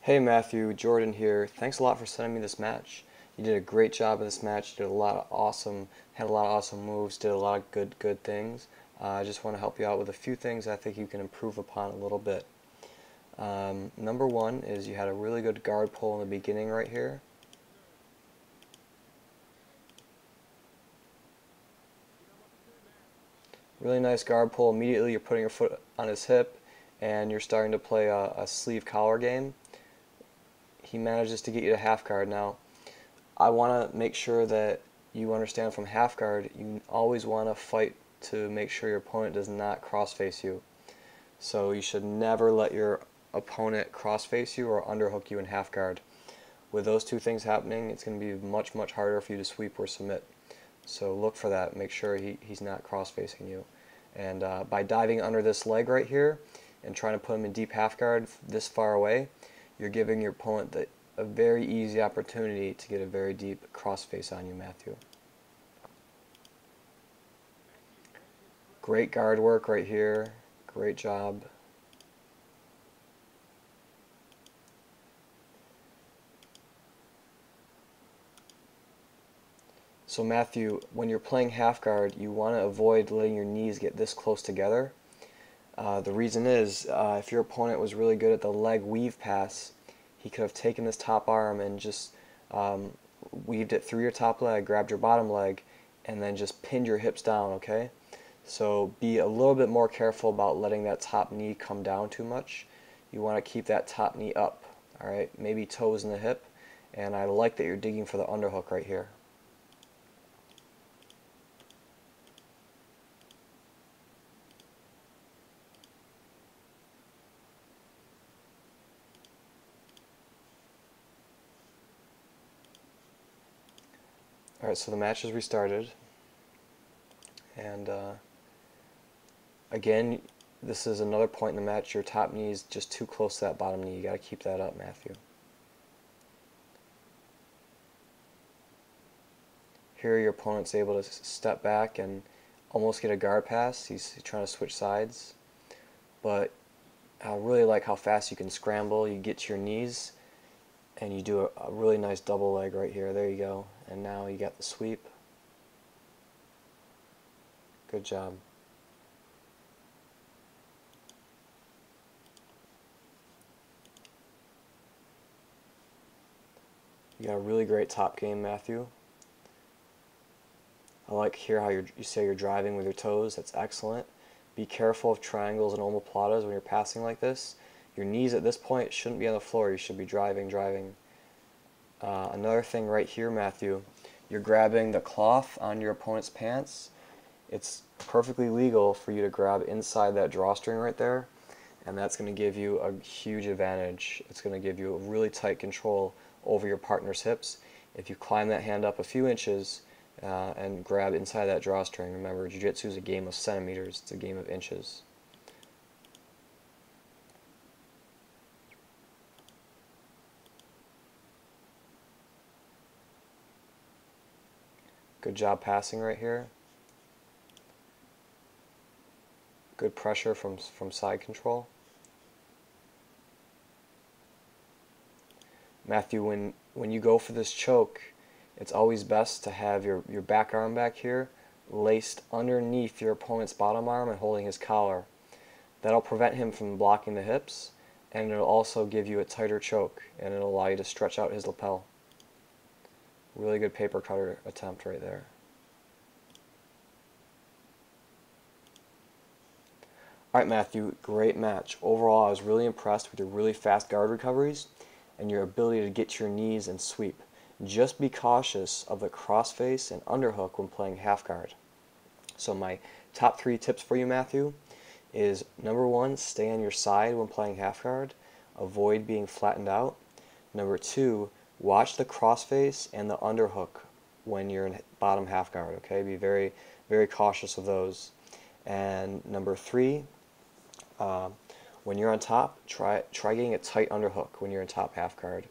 Hey Matthew, Jordan here. Thanks a lot for sending me this match. You did a great job in this match. You did a lot of awesome, had a lot of awesome moves. Did a lot of good things. I just want to help you out with a few things I think you can improve upon a little bit. Number one is you had a really good guard pull in the beginning right here. Really nice guard pull. Immediately you're putting your foot on his hip and you're starting to play a sleeve collar game. He manages to get you to half guard. Now, I want to make sure that you understand from half guard, you always want to fight to make sure your opponent does not cross face you. So you should never let your opponent cross face you or underhook you in half guard. With those two things happening, it's going to be much harder for you to sweep or submit. So look for that. Make sure he's not cross facing you. And by diving under this leg right here and trying to put him in deep half guard this far away, you're giving your opponent a very easy opportunity to get a very deep crossface on you, Matthew. Great guard work right here. Great job. So Matthew, when you're playing half guard, you want to avoid letting your knees get this close together. The reason is, if your opponent was really good at the leg weave pass, he could have taken this top arm and just weaved it through your top leg, grabbed your bottom leg, and then just pinned your hips down, okay? So be a little bit more careful about letting that top knee come down too much. You want to keep that top knee up, all right? Maybe toes in the hip, and I like that you're digging for the underhook right here. All right, so the match is restarted, and again, this is another point in the match. Your top knee is just too close to that bottom knee. You got to keep that up, Matthew. Here, your opponent's able to step back and almost get a guard pass. He's trying to switch sides, but I really like how fast you can scramble. You get to your knees, and you do a really nice double leg right here. There you go. And now you got the sweep. Good job. You got a really great top game, Matthew. I like here how you say you're driving with your toes. That's excellent. Be careful of triangles and omoplatas when you're passing like this. Your knees at this point shouldn't be on the floor. You should be driving. Another thing right here, Matthew, you're grabbing the cloth on your opponent's pants. It's perfectly legal for you to grab inside that drawstring right there, and that's going to give you a huge advantage. It's going to give you a really tight control over your partner's hips. If you climb that hand up a few inches and grab inside that drawstring, remember, Jiu-Jitsu is a game of centimeters, it's a game of inches. Good job passing right here. Good pressure from side control. Matthew, when you go for this choke, it's always best to have your back arm back here laced underneath your opponent's bottom arm and holding his collar. That'll prevent him from blocking the hips, and it'll also give you a tighter choke, and it'll allow you to stretch out his lapel. Really good paper cutter attempt right there. Alright Matthew, great match. Overall, I was really impressed with your really fast guard recoveries and your ability to get to your knees and sweep. Just be cautious of the crossface and underhook when playing half guard. So my top 3 tips for you, Matthew, is number 1, stay on your side when playing half guard. Avoid being flattened out. Number 2, watch the crossface and the underhook when you're in bottom half guard, okay? Be very cautious of those. And number 3, when you're on top, try getting a tight underhook when you're in top half guard.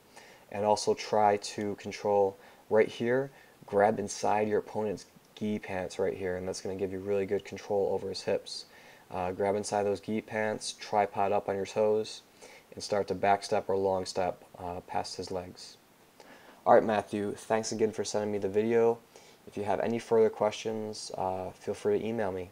And also try to control right here, grab inside your opponent's gi pants right here, and that's going to give you really good control over his hips. Grab inside those gi pants, tripod up on your toes, and start to back step or long step past his legs. Alright Matthew, thanks again for sending me the video. If you have any further questions, feel free to email me.